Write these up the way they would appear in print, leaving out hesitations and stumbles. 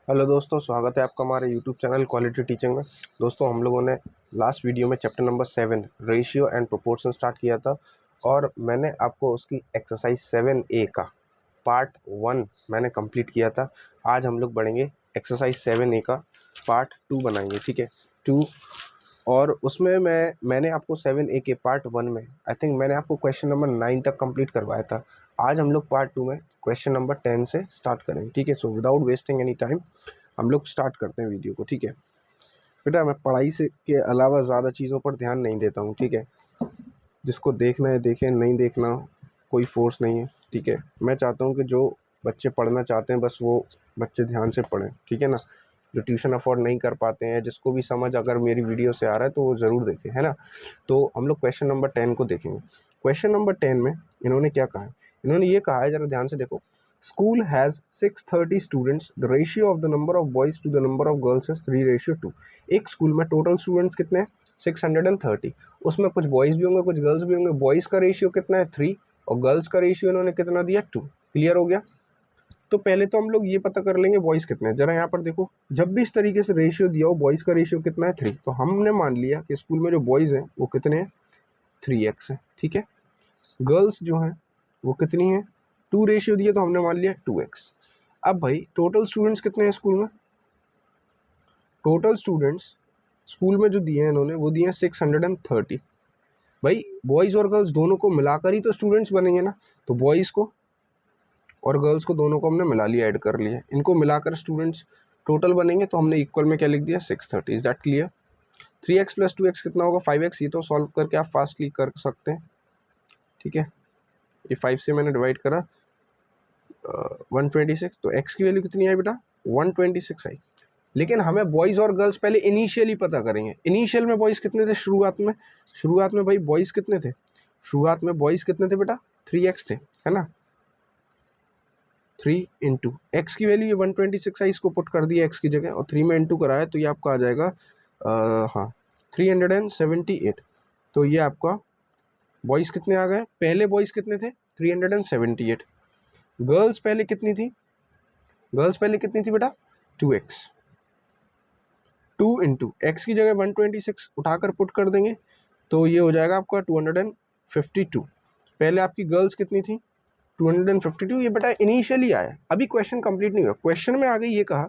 Hello दोस्तों, स्वागत है आपका हमारे यूट्यूब चैनल क्वालिटी टीचिंग में। दोस्तों, हम लोगों ने लास्ट वीडियो में chapter number 7 ratio and proportion start किया था और मैंने आपको उसकी एक्सरसाइज 7A का पार्ट 1 मैंने कंप्लीट किया था। आज हम लोग बढ़ेंगे एक्सरसाइज 7A का पार्ट 2 बनाएंगे, ठीक है 2। और उसमें मैंने आपको 7A के पार्ट 1 में आई थिंक मैंने आपको क्वेश्चन नंबर 9 तक कंप्लीट करवाया था। आज हम लोग पार्ट 2 में क्वेश्चन नंबर 10 से स्टार्ट करेंगे, ठीक है। So without wasting any time हम लोग स्टार्ट करते हैं वीडियो को, ठीक है। बेटा, मैं पढ़ाई से के अलावा ज़्यादा चीज़ों पर ध्यान नहीं देता हूँ, ठीक है। जिसको देखना है देखें, नहीं देखना कोई फोर्स नहीं है, ठीक है। मैं चाहता हूँ कि जो बच्चे पढ़ना चाहते हैं बस वो बच्चे ध्यान से पढ़ें, ठीक है ना। जो ट्यूशन अफोर्ड नहीं कर पाते हैं, जिसको भी समझ अगर मेरी वीडियो से आ रहा है तो वो ज़रूर देखें, है ना। तो हम लोग क्वेश्चन नंबर 10 को देखेंगे। क्वेश्चन नंबर 10 में इन्होंने क्या कहा है, इन्होंने ये कहा है, ज़रा ध्यान से देखो। School has 630 students, the ratio of the number of boys to the number of girls is 3:2। एक स्कूल में टोटल स्टूडेंट्स कितने हैं? 630। उसमें कुछ बॉयज़ भी होंगे, कुछ गर्ल्स भी होंगे। बॉयज़ का रेशियो कितना है? 3, और गर्ल्स का रेशियो इन्होंने कितना दिया? 2। क्लियर हो गया। तो पहले तो हम लोग ये पता कर लेंगे बॉयज़ कितने हैं। जरा यहाँ पर देखो, जब भी इस तरीके से रेशियो दिया हो, बॉयज़ का रेशियो कितना है? 3। तो हमने मान लिया कि स्कूल में जो बॉयज़ हैं वो कितने हैं? 3x है, ठीक है। गर्ल्स जो हैं वो कितनी है? 2 रेशियो दिया तो हमने मान लिया 2x। अब भाई टोटल स्टूडेंट्स कितने हैं स्कूल में? टोटल स्टूडेंट्स स्कूल में जो दिए हैं इन्होंने वो दिए हैं 630। भाई बॉयज़ और गर्ल्स दोनों को मिलाकर ही तो स्टूडेंट्स बनेंगे ना। तो बॉयज़ को और गर्ल्स को दोनों को हमने मिला लिया, ऐड कर लिया। इनको मिलाकर स्टूडेंट्स टोटल बनेंगे तो हमने इक्वल में क्या लिख दिया? 630। Is that clear? 3x + 2x कितना होगा? 5x। ये तो सॉल्व करके आप फास्टली कर सकते हैं, ठीक है। ये 5 से मैंने डिवाइड करा 126, तो x की वैल्यू कितनी आई बेटा? 126 आई। लेकिन हमें बॉयज़ और गर्ल्स पहले इनिशियली पता करेंगे। इनिशियल में बॉयज़ कितने थे शुरुआत में भाई बॉयज़ कितने थे? शुरुआत में बॉयज़ कितने थे बेटा? 3x थे, है ना। 3 इंटू एक्स की वैल्यू ये 126 आई, इसको पुट कर दिया x की जगह और 3 में इंटू कराया तो ये आपका आ जाएगा हाँ 378। तो ये आपका बॉयज़ कितने आ गए? पहले बॉयज़ कितने थे? 378। गर्ल्स पहले कितनी थी? गर्ल्स पहले कितनी थी बेटा? 2x। 2 इंटू एक्स की जगह 126 उठाकर पुट कर देंगे तो ये हो जाएगा आपका 252। पहले आपकी गर्ल्स कितनी थी? 252। ये बेटा इनिशियली आया, अभी क्वेश्चन कंप्लीट नहीं हुआ। क्वेश्चन में आगे ये कहा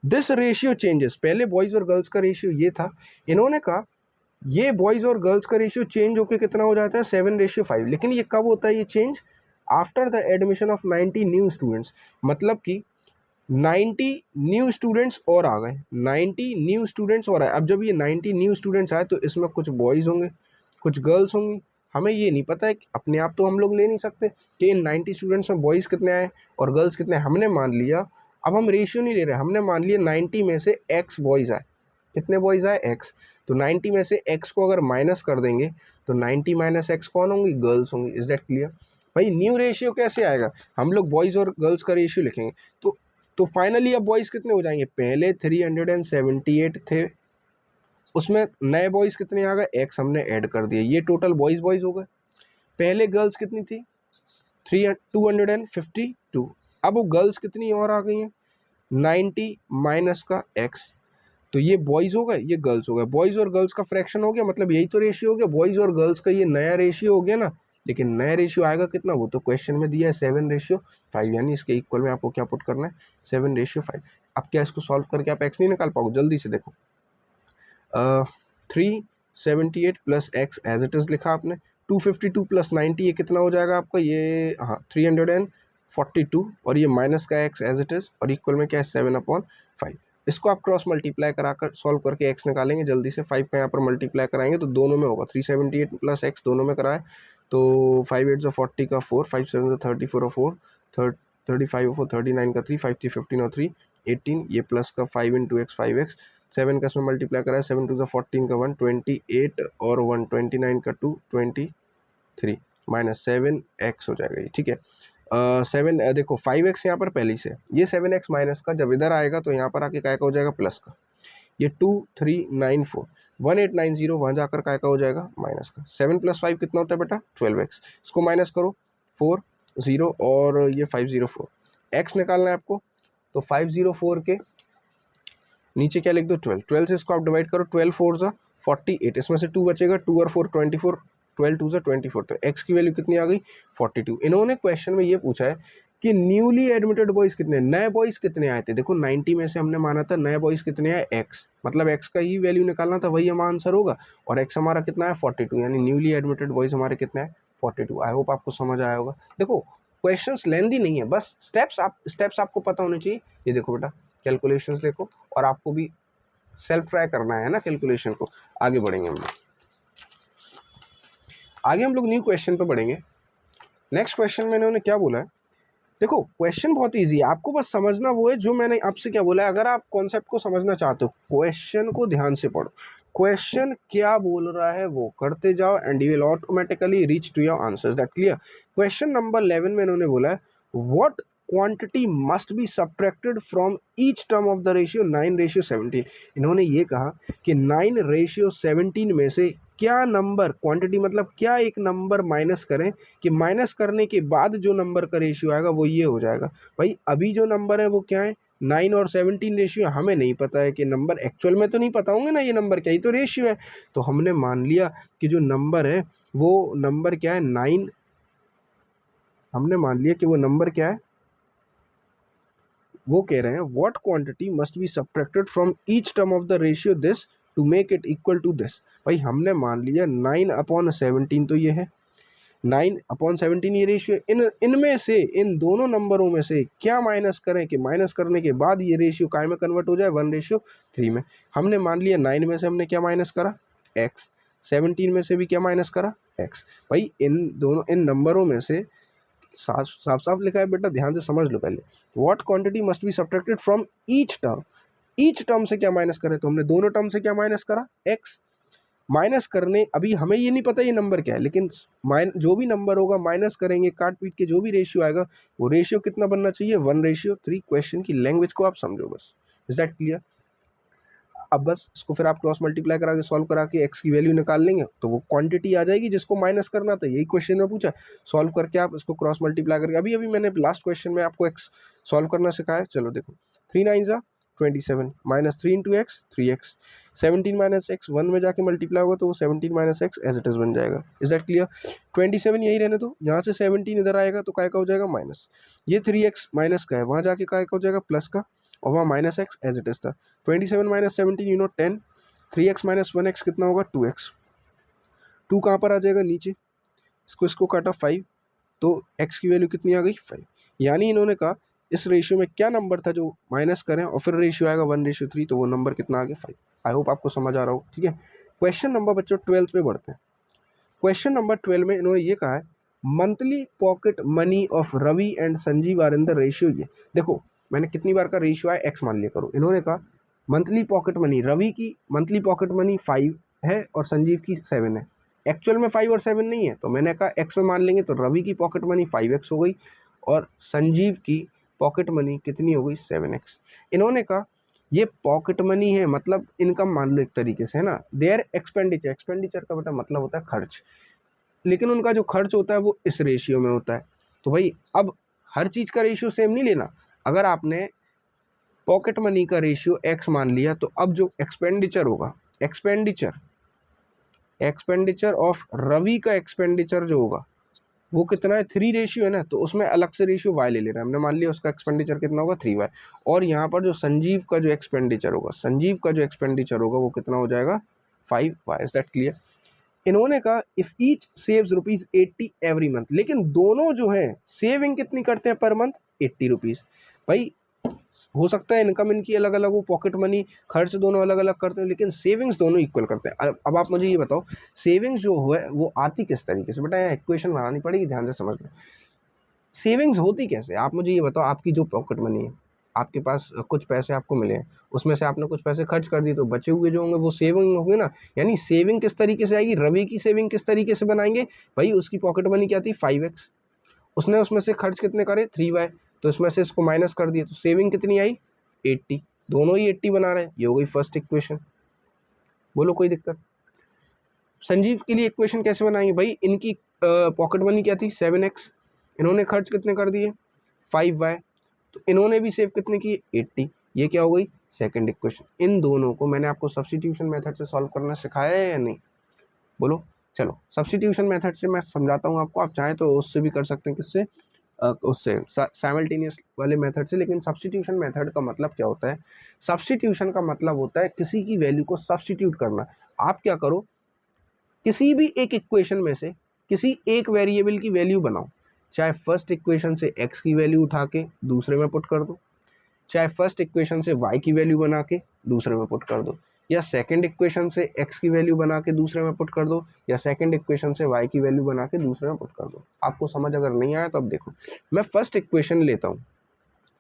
दिस रेशियो चेंजेस। पहले बॉयज़ और गर्ल्स का रेशियो ये था, इन्होंने कहा ये बॉयज़ और गर्ल्स का रेशियो चेंज होकर कितना हो जाता है? 7:5। लेकिन ये कब होता है ये change? After the admission of 90 new students. मतलब कि 90 न्यू स्टूडेंट्स और आ गए, 90 न्यू स्टूडेंट्स और आए। अब जब ये 90 न्यू स्टूडेंट्स आए तो इसमें कुछ बॉयज़ होंगे, कुछ गर्ल्स होंगी। हमें ये नहीं पता है कि अपने आप तो हम लोग ले नहीं सकते कि इन 90 स्टूडेंट्स में बॉयज़ कितने आए और गर्ल्स कितने आए। हमने मान लिया, अब हम रेशियो नहीं ले रहे, हमने मान लिया 90 में से x बॉयज़ आए। कितने बॉयज़ आए? x। तो 90 में से x को अगर माइनस कर देंगे तो 90 माइनस x कौन होंगी? गर्ल्स होंगी। Is that clear? भाई न्यू रेशियो कैसे आएगा? हम लोग बॉयज़ और गर्ल्स का रेशियो लिखेंगे। तो फाइनली अब बॉयज़ कितने हो जाएंगे? पहले 378 थे, उसमें नए बॉयज़ कितने आ गए? x हमने ऐड कर दिए, ये टोटल बॉयज़ हो गए। पहले गर्ल्स कितनी थी? 252। अब वो गर्ल्स कितनी और आ गई हैं? 90 माइनस का x। तो ये बॉयज़ हो गए, ये गर्ल्स हो गए। बॉयज़ और गर्ल्स का फ्रैक्शन हो गया, मतलब यही तो रेशियो हो गया। बॉयज़ और गर्ल्स का ये नया रेशियो हो गया ना। लेकिन नया रेशियो आएगा कितना? वो तो क्वेश्चन में दिया है 7:5, यानी इसके इक्वल में आपको क्या पुट करना है? 7:5। अब क्या इसको सॉल्व करके आप x नहीं निकाल पाओगे? जल्दी से देखो, 378 plus x as it is लिखा आपने, 252 प्लस 90 ये कितना हो जाएगा आपका? ये हाँ 342, और ये माइनस का x एज इट इज़, और इक्वल में क्या है? 7/5। इसको आप क्रॉस मल्टीप्लाई कराकर सॉल्व करके x निकालेंगे जल्दी से। 5 का यहाँ पर मल्टीप्लाई कराएंगे तो दोनों में होगा, 378 प्लस x दोनों में कराए तो 5 8 40 का 4, 5 7 34 और 4 35 और 4 39 का 3, 5 3 15 और 3 18, ये प्लस का 5 इंटू एक्स 5x, 7 का इसमें मल्टीप्लाई करा है, 7 टू द 14 का 1, 28 और 1 29 का 2, 23 माइनस 7x हो जाएगा ये, ठीक है। 7 देखो 5x यहाँ पर पहले से, ये 7x माइनस का जब इधर आएगा तो यहाँ पर आके काय का हो जाएगा? प्लस का। ये 2394 1890 वहाँ जाकर काय का हो जाएगा? माइनस का। 7 + 5 कितना होता है बेटा? 12x। इसको माइनस करो, 4 0 और ये 504। x निकालना है आपको, तो 504 के नीचे क्या लिख दो 12, 12 से इसको आप डिवाइड करो, 12 4 ज़ा 48, इसमें से 2 बचेगा, 2 और 4 24, 12 2 ज़ा 24, तो x की वैल्यू कितनी आ गई 42। इन्होंने क्वेश्चन में ये पूछा है कि न्यूली एडमिटेड बॉयज़ कितने, नए बॉयज़ कितने आए थे। देखो 90 में से हमने माना था नए बॉयज़ कितने आए x, मतलब x का ही वैल्यू निकालना था, वही हमारा आंसर होगा, और x हमारा कितना है 42, यानी न्यूली एडमिटेड बॉयज़ हमारे कितने हैं 42। आई होप आपको समझ आया होगा। देखो क्वेश्चंस लेंदी नहीं है, बस स्टेप्स आपको पता होने चाहिए। ये देखो बेटा कैलकुलेशंस देखो, और आपको भी सेल्फ ट्राई करना है ना कैलकुलेशन को। आगे बढ़ेंगे हम लोग, आगे हम लोग न्यू क्वेश्चन पे बढ़ेंगे। नेक्स्ट क्वेश्चन में इन्होंने क्या बोला है, देखो क्वेश्चन बहुत इजी है, आपको बस समझना वो है जो मैंने आपसे क्या बोला है। अगर आप कॉन्सेप्ट को समझना चाहते हो, क्वेश्चन को ध्यान से पढ़ो, क्वेश्चन क्या बोल रहा है वो करते जाओ, and you will automatically reach to your answers. That clear. Question number 11 में इन्होंने बोला है what quantity must be subtracted from each term of the ratio 9:17। इन्होंने ये कहा कि 9:17 में से क्या नंबर, क्वांटिटी मतलब क्या एक नंबर माइनस करें कि माइनस करने के बाद जो नंबर का रेशियो आएगा वो ये हो जाएगा। भाई अभी जो नंबर है वो क्या है 9 और 17 रेशियो, हमें नहीं पता है कि नंबर एक्चुअल में तो नहीं पता होंगे ना ये नंबर क्या, ही तो रेशियो है। तो हमने मान लिया कि जो नंबर है वो नंबर क्या है 9, हमने मान लिया कि वो नंबर क्या है, वो कह रहे हैं what quantity must be subtracted from each term of the ratio this to make it equal to this. भाई हमने मान लिया 9/17 तो ये है, 9/17 ये रेशियो, इनमें से इन दोनों नंबरों में से क्या माइनस करें कि माइनस करने के बाद ये रेशियो काय में कन्वर्ट हो जाए 1:3 में। हमने मान लिया 9 में से हमने क्या माइनस करा x, 17 में से भी क्या माइनस करा x। भाई इन नंबरों में से साफ साफ लिखा है बेटा, ध्यान से समझ लो पहले। What quantity must be subtracted from each term, each term से क्या माइनस करें, तो हमने दोनों टर्म से क्या माइनस करा x। माइनस करने, अभी हमें ये नहीं पता ये नंबर क्या है, लेकिन जो भी नंबर होगा माइनस करेंगे, काट पीट के जो भी रेशियो आएगा वो रेशियो कितना बनना चाहिए 1:3। क्वेश्चन की लैंग्वेज को आप समझो बस। Is that clear. अब बस इसको फिर आप क्रॉस मल्टीप्लाई करा के सॉल्व करा के x की वैल्यू निकाल लेंगे तो वो क्वांटिटी आ जाएगी जिसको माइनस करना था। यही क्वेश्चन में पूछा, सॉल्व करके आप इसको क्रॉस मल्टीप्लाई करके, अभी अभी मैंने लास्ट क्वेश्चन में आपको x सॉल्व करना सिखाया। चलो देखो 3 9 ज़ा 27 minus 3 into x 3x, 17 minus x 1 में जाके मल्टीप्लाई होगा तो वो 17 minus x as it is बन जाएगा। Is that clear. 27 यही रहने दो, यहाँ से 17 इधर आएगा तो काय का हो जाएगा माइनस, ये 3x माइनस का है, वहाँ जाके काय का हो जाएगा प्लस का, और वहाँ minus x as it is था। 27 minus 17 you know 10, 3x minus 1x कितना होगा 2x, 2 कहाँ पर आ जाएगा नीचे, इसको काटा 5, तो x की वैल्यू कितनी आ गई 5। यानी इन्होंने कहा इस रेशियो में क्या नंबर था जो माइनस करें और फिर रेशियो आएगा 1:3, तो वो नंबर कितना आ गया 5। आई होप आपको समझ आ रहा हो। ठीक है, क्वेश्चन नंबर बच्चों 12 पे बढ़ते हैं। क्वेश्चन नंबर 12 में इन्होंने ये कहा है monthly pocket money of Ravi and Sanjeev are in the ratio. ये देखो मैंने कितनी बार का रेशियो है x मान लिया करो। इन्होंने कहा मंथली पॉकेट मनी, रवि की मंथली पॉकेट मनी 5 है और संजीव की 7 है। एक्चुअल में 5 और 7 नहीं है, तो मैंने कहा x में मान लेंगे, तो रवि की पॉकेट मनी 5x हो गई और संजीव की पॉकेट मनी कितनी हो गई 7x। इन्होंने कहा ये पॉकेट मनी है, मतलब इनकम मान लो एक तरीके से, है ना। देयर एक्सपेंडिचर, एक्सपेंडिचर का बेटा मतलब होता है खर्च, लेकिन उनका जो खर्च होता है वो इस रेशियो में होता है। तो भाई अब हर चीज़ का रेशियो सेम नहीं लेना। अगर आपने पॉकेट मनी का रेशियो x मान लिया, तो अब जो एक्सपेंडिचर होगा, एक्सपेंडिचर ऑफ रवि का एक्सपेंडिचर जो होगा वो कितना है 3 रेशियो है ना, तो उसमें अलग से रेशियो y ले लेना है। हमने मान लिया उसका एक्सपेंडिचर कितना होगा 3y, और यहाँ पर जो संजीव का जो एक्सपेंडिचर होगा वो कितना हो जाएगा 5y। Is that clear. इन्होंने कहा if each saves ₹80 every month, लेकिन दोनों जो है सेविंग कितनी करते हैं पर मंथ 80 रुपीज़। भाई हो सकता है इनकम इनकी अलग अलग हो, पॉकेट मनी खर्च दोनों अलग अलग करते हैं, लेकिन सेविंग्स दोनों इक्वल करते हैं। अब आप मुझे ये बताओ सेविंग्स जो है वो आती किस तरीके से। बेटा यहाँ इक्वेशन बनानी पड़ेगी, ध्यान से समझ लो सेविंग्स होती कैसे। आप मुझे ये बताओ, आपकी जो पॉकेट मनी है, आपके पास कुछ पैसे आपको मिले हैं, उसमें से आपने कुछ पैसे खर्च कर दिए, तो बचे हुए जो होंगे वो सेविंग होंगे ना। यानी सेविंग किस तरीके से आएगी, रवि की सेविंग किस तरीके से बनाएंगे, भाई उसकी पॉकेट मनी क्या थी 5x, उसने उसमें से खर्च कितने करे 3y, तो इसमें से इसको माइनस कर दिए तो सेविंग कितनी आई 80। दोनों ही 80 बना रहे हैं, ये हो गई फर्स्ट इक्वेशन। बोलो कोई दिक्कत। संजीव के लिए इक्वेशन कैसे बनाएंगे, भाई इनकी पॉकेट मनी क्या थी 7x, इन्होंने खर्च कितने कर दिए 5y, तो इन्होंने भी सेव कितने किए 80, ये क्या हो गई सेकंड इक्वेशन। इन दोनों को मैंने आपको सब्स्टिट्यूशन मेथड से सॉल्व करना सिखाया है या नहीं, बोलो। चलो सब्स्टिट्यूशन मेथड से मैं समझाता हूँ आपको, आप चाहें तो उससे भी कर सकते हैं, किससे, उससे साइमल्टेनियस वाले मेथड से। लेकिन सब्स्टिट्यूशन मेथड का मतलब क्या होता है? सब्स्टिट्यूशन का मतलब होता है किसी की वैल्यू को सब्स्टिट्यूट करना। आप क्या करो, किसी भी एक इक्वेशन में से किसी एक वेरिएबल की वैल्यू बनाओ, चाहे फर्स्ट इक्वेशन से x की वैल्यू उठा के दूसरे में पुट कर दो, चाहे फर्स्ट इक्वेशन से y की वैल्यू बना के दूसरे में पुट कर दो, या सेकंड इक्वेशन से x की वैल्यू बना के दूसरे में पुट कर दो, या सेकंड इक्वेशन से y की वैल्यू बना के दूसरे में पुट कर दो। आपको समझ अगर नहीं आया तो अब देखो, मैं फर्स्ट इक्वेशन लेता हूँ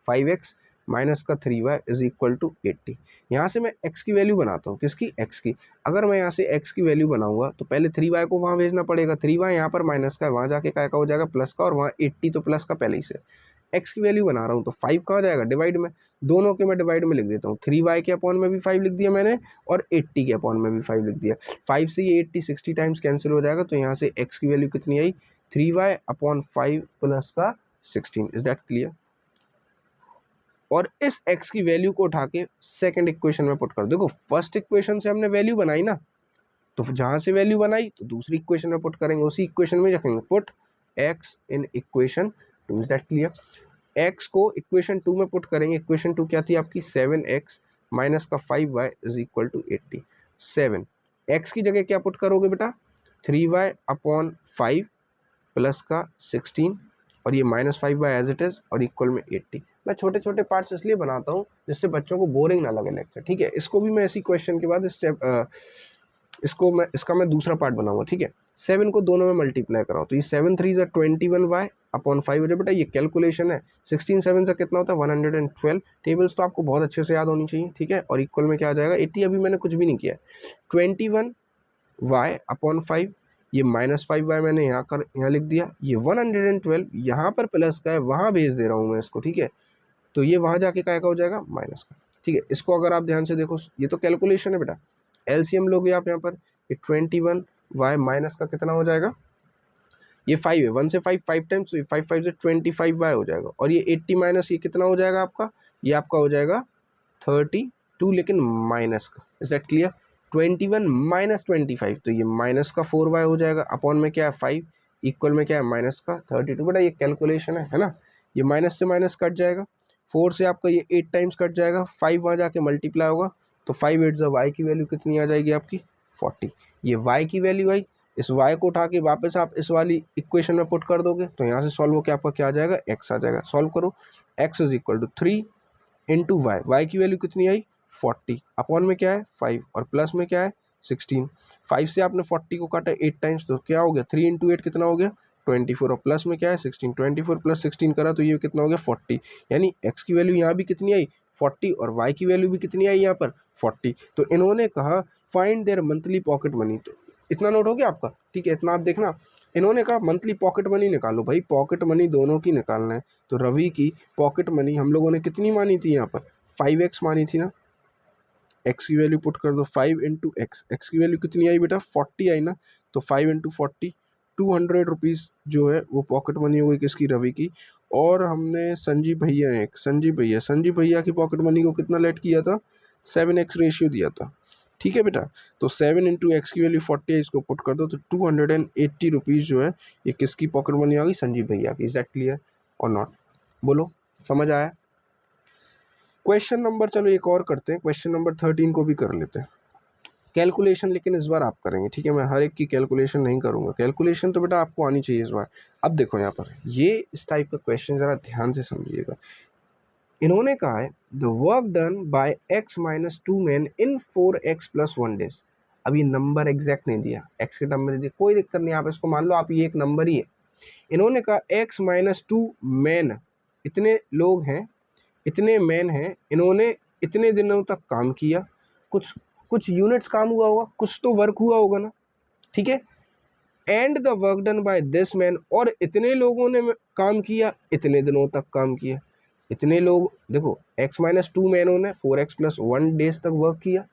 5x माइनस का 3y इज इक्वल टू 80। यहाँ से मैं x की वैल्यू बनाता हूँ, किसकी, x की। अगर मैं यहाँ से x की वैल्यू बनाऊंगा तो पहले 3y को वहाँ भेजना पड़ेगा, 3y यहाँ पर माइनस का है, वहाँ जाके क्या का हो जाएगा, प्लस का, और वहाँ 80 तो प्लस का पहले ही से। x की वैल्यू बना रहा हूँ तो 5 कहाँ जाएगा, डिवाइड में, दोनों के मैं डिवाइड में लिख देता हूँ। 3y के अपॉन में भी 5 लिख दिया मैंने, और 80 के अपॉन में भी 5 लिख दिया। 5 से ये 80 60 टाइम्स कैंसिल हो जाएगा, तो यहाँ से x की वैल्यू कितनी आई, 3y अपॉन 5 प्लस का 16। Is that clear? और इस x की वैल्यू को उठा के सेकंड इक्वेशन में पुट कर दो। देखो फर्स्ट इक्वेशन से हमने वैल्यू बनाई ना, तो जहां से वैल्यू बनाई तो दूसरी इक्वेशन में पुट करेंगे, उसी इक्वेशन में रखेंगे put x in equation 2। Is that clear? x को इक्वेशन 2 में पुट करेंगे। इक्वेशन 2 क्या थी आपकी, 7x माइनस का 5y is equal to 80। 7 x की जगह क्या पुट करोगे बेटा, 3y अपॉन 5 प्लस का 16, और ये minus 5y as it is, और इक्वल में 80। मैं छोटे छोटे पार्ट्स इसलिए बनाता हूँ जिससे बच्चों को बोरिंग ना लगे लेक्चर, ठीक है। इसको भी मैं इसी क्वेश्चन के बाद इसका मैं दूसरा पार्ट बनाऊंगा, ठीक है। 7 को दोनों में मल्टीप्लाई कराओ तो ये 7 3 ज़ा 21y अपॉन 5 हो जाए बेटा, ये कैलकुलेशन है। 16 7 से कितना होता है, 112। टेबल्स तो आपको बहुत अच्छे से याद होनी चाहिए, ठीक है। और इक्वल में क्या आ जाएगा, 80। अभी मैंने कुछ भी नहीं किया, 21y अपॉन 5, ये माइनस 5y मैंने यहाँ लिख दिया, ये 112 यहाँ पर प्लस का है, वहाँ भेज दे रहा हूँ मैं इसको, ठीक है। तो ये वहाँ जाके क्या का हो जाएगा, माइनस का, ठीक है। इसको अगर आप ध्यान से देखो, ये तो कैलकुलेशन है बेटा, एलसीएम लोगे आप यहाँ पर, ये 21y माइनस का कितना हो जाएगा, ये 5 है, 1 से 5 5 टाइम्स, तो 5 5 से 25y हो जाएगा। और ये 80 माइनस ये कितना हो जाएगा आपका, ये आपका हो जाएगा 32, लेकिन माइनस का। Is that clear? 21 माइनस 25, तो ये माइनस का 4y हो जाएगा, अपॉन में क्या है 5, इक्वल में क्या है माइनस का 32। बेटा ये कैलकुलेशन है ना, ये माइनस से माइनस कट जाएगा, 4 से आपका ये 8 टाइम्स कट जाएगा, 5 वहाँ जाके मल्टीप्लाई होगा, तो 5 8 ज़ा y की वैल्यू कितनी आ जाएगी आपकी, 40। ये y की वैल्यू आई, इस y को उठा के वापस आप इस वाली इक्वेशन में पुट कर दोगे, तो यहाँ से सॉल्व होकर आपका क्या आ जाएगा, x आ जाएगा। सॉल्व करो, x is equal to 3 into y की वैल्यू कितनी आई, 40, अपॉन में क्या है 5, और प्लस में क्या है 16। 5 से आपने 40 को काटा 8 टाइम्स, तो क्या हो गया, 3 इंटू 8 कितना हो गया, 24, और प्लस में क्या है 16, 24 प्लस 16 करा तो ये कितना हो गया 40। यानी x की वैल्यू यहाँ भी कितनी आई, 40, और y की वैल्यू भी कितनी आई यहाँ पर, 40। तो इन्होंने कहा find there monthly pocket money. तो इतना नोट हो गया आपका, ठीक है। इतना आप देखना, इन्होंने कहा मंथली पॉकेट मनी निकालो। भाई पॉकेट मनी दोनों की निकालना है, तो रवि की पॉकेट मनी हम लोगों ने कितनी मानी थी यहाँ पर, 5x मानी थी ना। x की वैल्यू पुट कर दो, 5 इंटू एक्स, एक्स की वैल्यू कितनी आई बेटा, 40 आई ना, तो 5 इंटू 40, 200 रुपीज़ जो है वो पॉकेट मनी हो गई किसकी, रवि की। और हमने संजीव भैया हैं, संजीव भैया की पॉकेट मनी को कितना लेट किया था, 7x रेशियो दिया था, ठीक है बेटा। तो 7 इंटू एक्स की वैल्यू 40 है, इसको पुट कर दो, तो 280 रुपीज़ जो है ये किसकी पॉकेट मनी आ गई, संजीव भैया की। इज दैट क्लियर और नॉट, बोलो समझ आया? क्वेश्चन नंबर, चलो एक और करते हैं, क्वेश्चन नंबर 13 को भी कर लेते हैं। कैलकुलेशन लेकिन इस बार आप करेंगे, ठीक है। मैं हर एक की कैलकुलेशन नहीं करूंगा, कैलकुलेशन तो बेटा आपको आनी चाहिए इस बार। अब देखो यहाँ पर ये इस टाइप का क्वेश्चन जरा ध्यान से समझिएगा। इन्होंने कहा है the work done by x minus 2 man in 4x plus 1 days. अब ये नंबर एग्जैक्ट नहीं दिया, x के टर्म में दिया, कोई दिक्कत नहीं, आप इसको मान लो आप ये एक नंबर ही है। इन्होंने कहा x माइनस 2 मैन, इतने लोग हैं, इतने मैन हैं, इन्होंने इतने दिनों तक काम किया, कुछ कुछ यूनिट्स काम हुआ होगा, कुछ तो वर्क हुआ होगा ना, ठीक है। And the work done by this man, और इतने लोगों ने काम किया, इतने दिनों तक काम किया। इतने लोग, देखो x माइनस 2 मैनों ने 4x प्लस 1 डेज तक वर्क किया,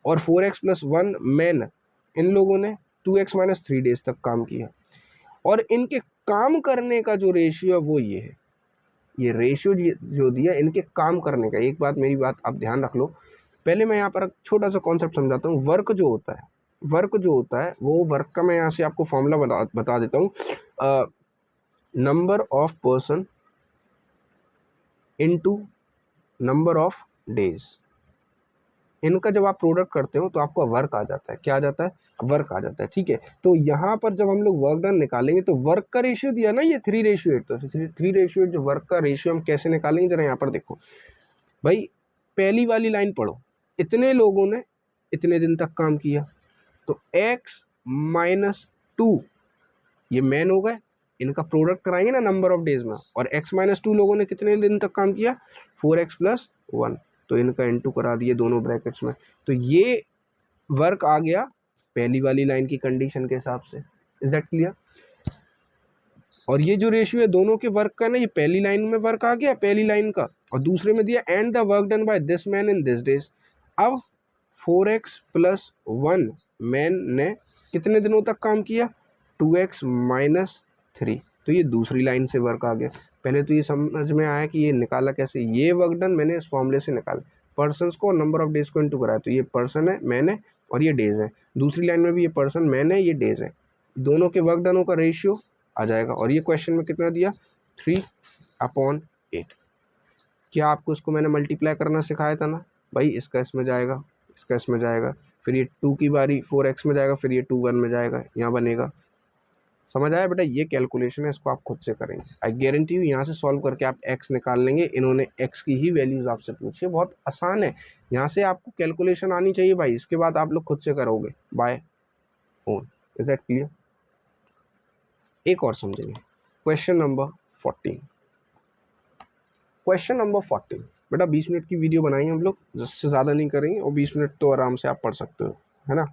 और 4x प्लस 1 मैन इन लोगों ने 2x माइनस 3 डेज तक काम किया, और इनके काम करने का जो रेशियो है वो ये है। ये रेशियो जो दिया इनके काम करने का। एक बात, मेरी बात आप ध्यान रख लो। पहले मैं यहाँ पर छोटा सा कॉन्सेप्ट समझाता हूँ। वर्क जो होता है वो वर्क का मैं यहाँ से आपको फॉर्मूला बता देता हूँ। Number of person into number of days, इनका जब आप प्रोडक्ट करते हो तो आपका वर्क आ जाता है। क्या आ जाता है? वर्क आ जाता है। ठीक है, तो यहाँ पर जब हम लोग वर्क डन निकालेंगे तो वर्क का रेशियो दिया ना ये 3:8, तो 3:8 जो वर्क का रेशियो हम कैसे निकालेंगे जरा यहाँ पर देखो भाई। पहली वाली लाइन पढ़ो, इतने लोगों ने इतने दिन तक काम किया, तो x - 2 ये मैन हो गए, इनका प्रोडक्ट कराएंगे ना नंबर ऑफ डेज में, और x - 2 लोगों ने कितने दिन तक काम किया? 4x + 1, तो इनका इंटू करा दिए दोनों ब्रैकेट्स में। तो ये वर्क आ गया पहली वाली लाइन की कंडीशन के हिसाब से। Is that clear? और ये जो रेशियो है दोनों के वर्क का ना, ये पहली लाइन में वर्क आ गया पहली लाइन का, और दूसरे में दिया and the work done by this man in this days. अब 4x + 1 मैन ने कितने दिनों तक काम किया? 2x - 3, तो ये दूसरी लाइन से वर्क आ गया। पहले तो ये समझ में आया कि ये निकाला कैसे। ये वर्क डन मैंने इस फॉर्मूले से निकाला, पर्सन्स को नंबर ऑफ डेज को इंटू कराया, तो ये पर्सन है, मैन है, और ये डेज है। दूसरी लाइन में भी ये पर्सन मैन है, ये डेज है। दोनों के वर्क डनों का रेशियो आ जाएगा। और ये क्वेश्चन में कितना दिया? 3/8। क्या आपको इसको मैंने मल्टीप्लाई करना सिखाया था ना भाई? इसका इसमें जाएगा, इसका इसमें जाएगा, फिर ये 2 की बारी 4x में जाएगा, फिर ये 2 1 में जाएगा, यहाँ बनेगा। समझ आया बेटा? ये कैलकुलेशन है, इसको आप खुद से करेंगे। आई गारंटी यू यहाँ से सॉल्व करके आप x निकाल लेंगे। इन्होंने x की ही वैल्यूज आपसे पूछी है, बहुत आसान है। यहाँ से आपको कैलकुलेशन आनी चाहिए भाई, इसके बाद आप लोग खुद से करोगे by own. Is that clear? एक और समझेंगे, क्वेश्चन नंबर 14। क्वेश्चन नंबर 14 बेटा 20 मिनट की वीडियो बनाई हम लोग, जिससे ज़्यादा नहीं करेंगे, और 20 मिनट तो आराम से आप पढ़ सकते हो, है ना।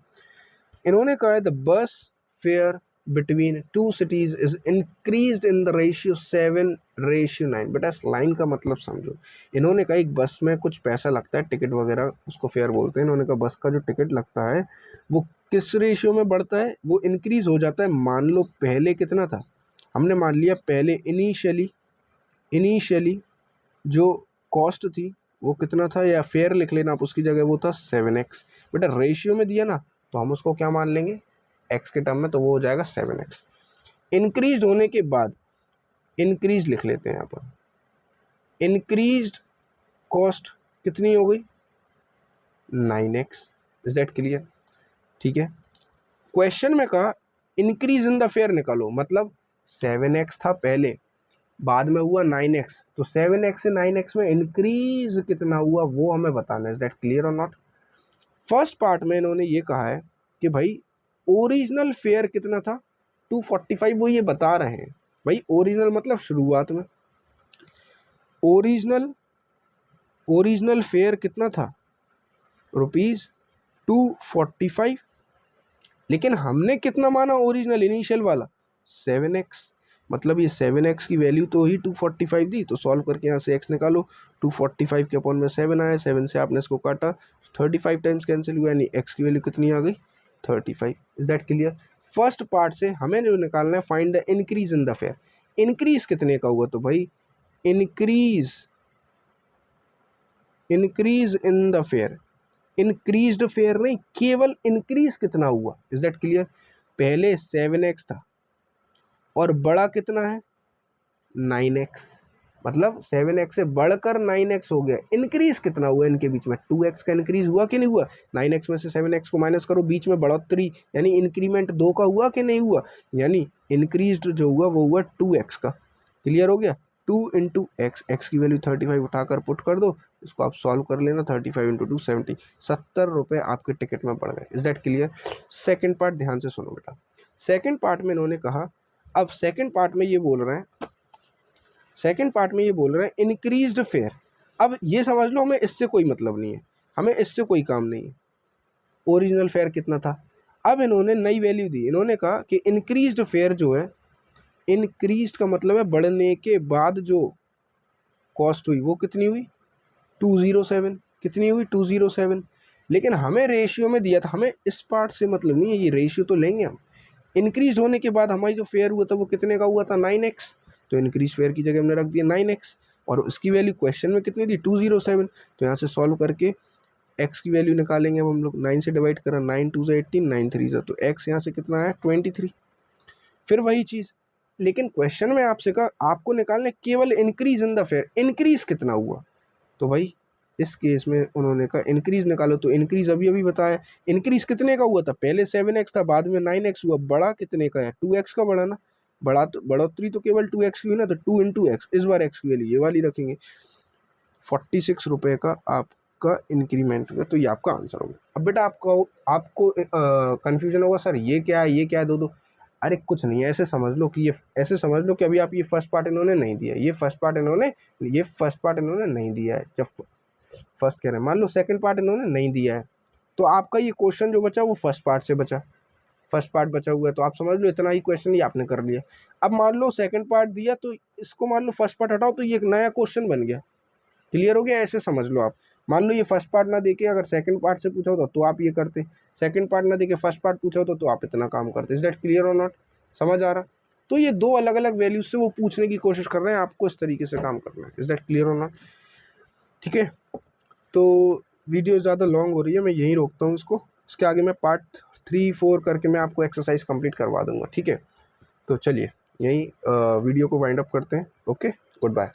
इन्होंने कहा है the bus fair between 2 cities is increased in the ratio 7:9। बेटा इस लाइन का मतलब समझो। इन्होंने कहा एक बस में कुछ पैसा लगता है, टिकट वगैरह, उसको फेयर बोलते हैं। इन्होंने कहा बस का जो टिकट लगता है वो किस रेशियो में बढ़ता है? वो इंक्रीज हो जाता है। मान लो पहले कितना था, हमने मान लिया पहले इनिशियली जो कॉस्ट थी वो कितना था, या फेयर लिख लेना आप उसकी जगह, वो था 7x। बेटा रेशियो में दिया ना, तो हम उसको क्या मान लेंगे? x के टर्म में, तो वो हो जाएगा 7x। इंक्रीज होने के बाद इंक्रीज लिख लेते हैं यहाँ पर। इंक्रीज्ड कॉस्ट कितनी हो गई? 9x। Is that clear? ठीक है, क्वेश्चन में कहा इंक्रीज इन द फेयर निकालो, मतलब 7x था पहले, बाद में हुआ 9x, तो 7x से 9x में इंक्रीज कितना हुआ वो हमें बताना है। इज दैट क्लियर और नॉट? फर्स्ट पार्ट में इन्होंने ये कहा है कि भाई ओरिजिनल फेयर कितना था? 245, वो ये बता रहे हैं भाई। ओरिजिनल मतलब शुरुआत में, ओरिजिनल फेयर कितना था? ₹245। लेकिन हमने कितना माना ओरिजिनल इनिशियल वाला? 7x। मतलब ये 7x की वैल्यू तो ही 245 दी, तो सॉल्व करके यहाँ से x निकालो। 245 के अपॉन में 7 आया, 7 से आपने इसको काटा, 35 टाइम्स कैंसिल हुआ, यानी x की वैल्यू कितनी आ गई? 35। Is that clear? First part से हमें जो निकालना है, find the increase in the fair. Increase कितने का हुआ? तो भाई increase in the fair, increased fair नहीं, केवल इंक्रीज कितना हुआ। Is that clear? पहले 7x था और बड़ा कितना है? 9x। मतलब 7x से बढ़कर 9x हो गया। इंक्रीज कितना हुआ इनके बीच में? 2x का इंक्रीज हुआ कि नहीं हुआ? 9x में से 7x को माइनस करो, बीच में बढ़ोतरी, यानी इंक्रीमेंट 2 का हुआ कि नहीं हुआ? यानी इंक्रीज्ड जो हुआ वो हुआ 2x का। क्लियर हो गया? 2 × x, x की वैल्यू 35 उठाकर पुट कर दो, इसको आप सॉल्व कर लेना। 35 × 2 70, 70 रुपये आपके टिकट में पड़ गए। Is that clear? Second part ध्यान से सुनो बेटा। सेकेंड पार्ट में इन्होंने कहा, अब सेकेंड पार्ट में ये बोल रहे हैं इंक्रीज्ड फेयर। अब ये समझ लो हमें इससे कोई मतलब नहीं है, हमें इससे कोई काम नहीं है। ओरिजिनल फेयर कितना था? अब इन्होंने नई वैल्यू दी। इन्होंने कहा कि इंक्रीज्ड फेयर जो है, इंक्रीज्ड का मतलब है बढ़ने के बाद जो कॉस्ट हुई वो कितनी हुई? 207। कितनी हुई? 207। लेकिन हमें रेशियो में दिया था, हमें इस पार्ट से मतलब नहीं है, ये रेशियो तो लेंगे हम। इंक्रीज होने के बाद हमारी जो फेयर हुआ था वो कितने का हुआ था? 9x। तो इंक्रीज फेयर की जगह हमने रख दिया 9x। और उसकी वैल्यू क्वेश्चन में कितनी थी 207। तो यहाँ से सॉल्व करके x की वैल्यू निकालेंगे अब हम लोग। 9 से डिवाइड करा, 9 2 से 18, 9 3 से, तो x यहाँ से कितना है 23। फिर वही चीज़, लेकिन क्वेश्चन में आपसे कहा आपको निकालने केवल increase in the fair, increase कितना हुआ। तो भाई इस केस में उन्होंने कहा इंक्रीज निकालो, तो इंक्रीज अभी अभी बताया, इंक्रीज कितने का हुआ था, पहले 7x था, बाद में 9x हुआ, बड़ा कितने का है 2x का बढ़ा ना, बड़ा तो बढ़ोतरी तो केवल 2x की हुई ना, तो 2 इंटू एक्स, इस बार x की वैल्यू ये वाली रखेंगे। 46 रुपये का आपका इंक्रीमेंट हुआ, तो ये आपका आंसर होगा। अब बेटा आपको कन्फ्यूजन होगा, सर ये क्या है, ये क्या है, दो अरे कुछ नहीं है, ऐसे समझ लो कि ऐसे समझ लो कि अभी आप ये फर्स्ट पार्ट इन्होंने नहीं दिया, ये फर्स्ट पार्ट इन्होंने नहीं दिया है। जब फर्स्ट कह रहे हैं, मान लो सेकंड पार्ट इन्होंने नहीं दिया है, तो आपका ये क्वेश्चन जो बचा वो फर्स्ट पार्ट से बचा, फर्स्ट पार्ट बचा हुआ है, तो आप समझ लो इतना ही क्वेश्चन ये आपने कर लिया। अब मान लो सेकंड पार्ट दिया, तो इसको मान लो फर्स्ट पार्ट हटाओ, तो ये एक नया क्वेश्चन बन गया। क्लियर हो गया, ऐसे समझ लो आप। मान लो ये फर्स्ट पार्ट ना देके अगर सेकंड पार्ट से पूछा होता तो आप ये करते, सेकंड पार्ट ना देके फर्स्ट पार्ट पूछा होता तो आप इतना काम करते। इज दैट क्लियर और नॉट, समझ आ रहा। तो ये दो अलग अलग वैल्यूज से वो पूछने की कोशिश कर रहे हैं, आपको इस तरीके से काम करना है। इज दैट क्लियर और नॉट, ठीक है। तो वीडियो ज़्यादा लॉन्ग हो रही है, मैं यहीं रोकता हूँ इसको, इसके आगे मैं पार्ट 3 4 करके मैं आपको एक्सरसाइज कंप्लीट करवा दूंगा, ठीक है। तो चलिए यहीं वीडियो को वाइंड अप करते हैं। Okay, good bye.